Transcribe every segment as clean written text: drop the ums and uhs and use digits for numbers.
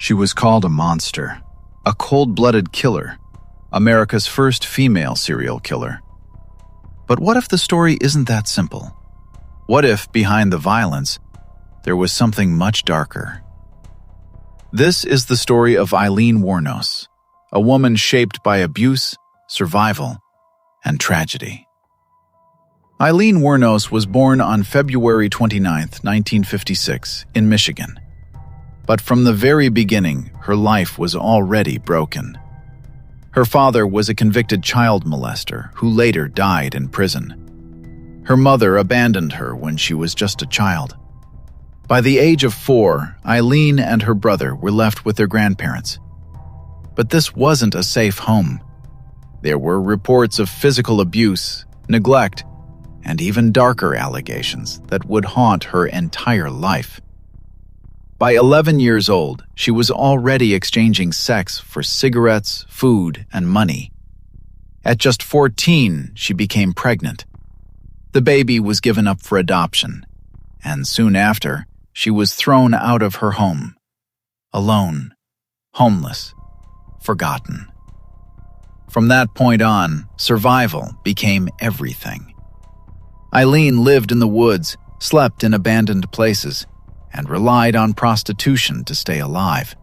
She was called a monster, a cold-blooded killer, America's first female serial killer. But what if the story isn't that simple? What if, behind the violence, there was something much darker? This is the story of Aileen Wuornos, a woman shaped by abuse, survival, and tragedy. Aileen Wuornos was born on February 29, 1956, in Michigan. But from the very beginning, her life was already broken. Her father was a convicted child molester who later died in prison. Her mother abandoned her when she was just a child. By the age of 4, Aileen and her brother were left with their grandparents. But this wasn't a safe home. There were reports of physical abuse, neglect, and even darker allegations that would haunt her entire life. By 11 years old, she was already exchanging sex for cigarettes, food, and money. At just 14, she became pregnant. The baby was given up for adoption, and soon after, she was thrown out of her home. Alone, homeless, forgotten. From that point on, survival became everything. Aileen lived in the woods, slept in abandoned places, and relied on prostitution to stay alive.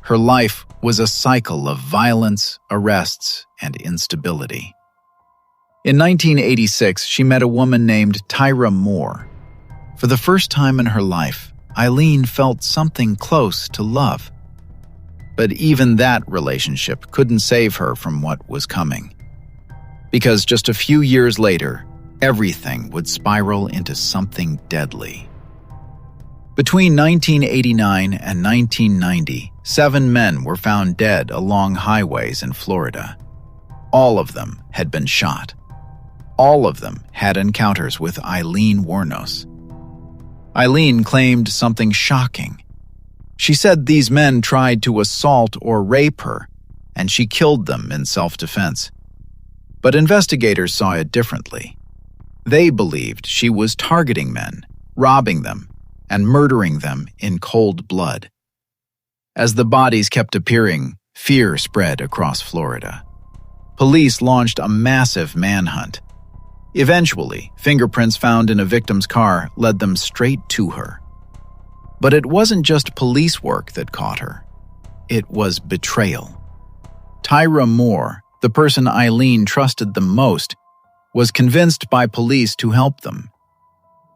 Her life was a cycle of violence, arrests, and instability. In 1986, she met a woman named Tyra Moore. For the first time in her life, Aileen felt something close to love. But even that relationship couldn't save her from what was coming. Because just a few years later, everything would spiral into something deadly. Between 1989 and 1990, 7 men were found dead along highways in Florida. All of them had been shot. All of them had encounters with Aileen Wuornos. Aileen claimed something shocking. She said these men tried to assault or rape her, and she killed them in self-defense. But investigators saw it differently. They believed she was targeting men, robbing them, and murdering them in cold blood. As the bodies kept appearing, fear spread across Florida. Police launched a massive manhunt. Eventually, fingerprints found in a victim's car led them straight to her. But it wasn't just police work that caught her. It was betrayal. Tyra Moore, the person Aileen trusted the most, was convinced by police to help them.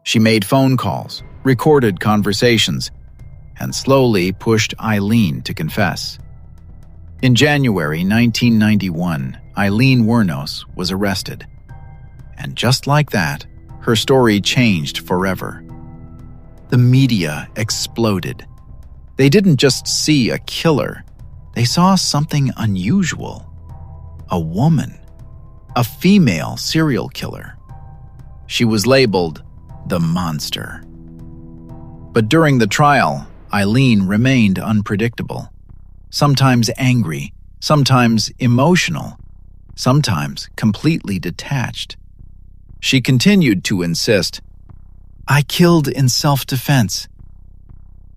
She made phone calls, recorded conversations, and slowly pushed Aileen to confess. In January 1991, Aileen Wuornos was arrested. And just like that, her story changed forever. The media exploded. They didn't just see a killer, they saw something unusual. A woman, a female serial killer. She was labeled the monster. But during the trial, Aileen remained unpredictable. Sometimes angry, sometimes emotional, sometimes completely detached. She continued to insist, "I killed in self-defense."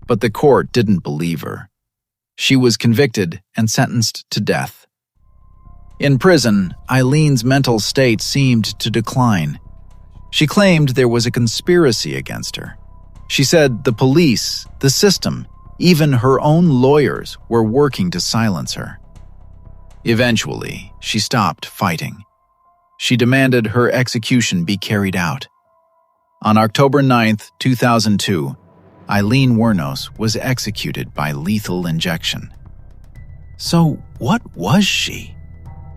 But the court didn't believe her. She was convicted and sentenced to death. In prison, Aileen's mental state seemed to decline. She claimed there was a conspiracy against her. She said the police, the system, even her own lawyers were working to silence her. Eventually, she stopped fighting. She demanded her execution be carried out. On October 9, 2002, Aileen Wuornos was executed by lethal injection. So what was she?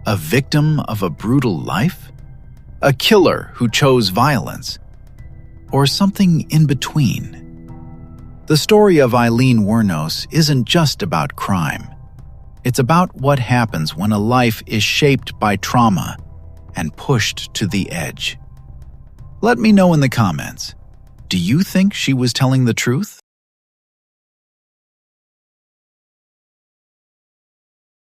A victim of a brutal life? A killer who chose violence? Or something in between? The story of Aileen Wuornos isn't just about crime. It's about what happens when a life is shaped by trauma and pushed to the edge. Let me know in the comments. Do you think she was telling the truth?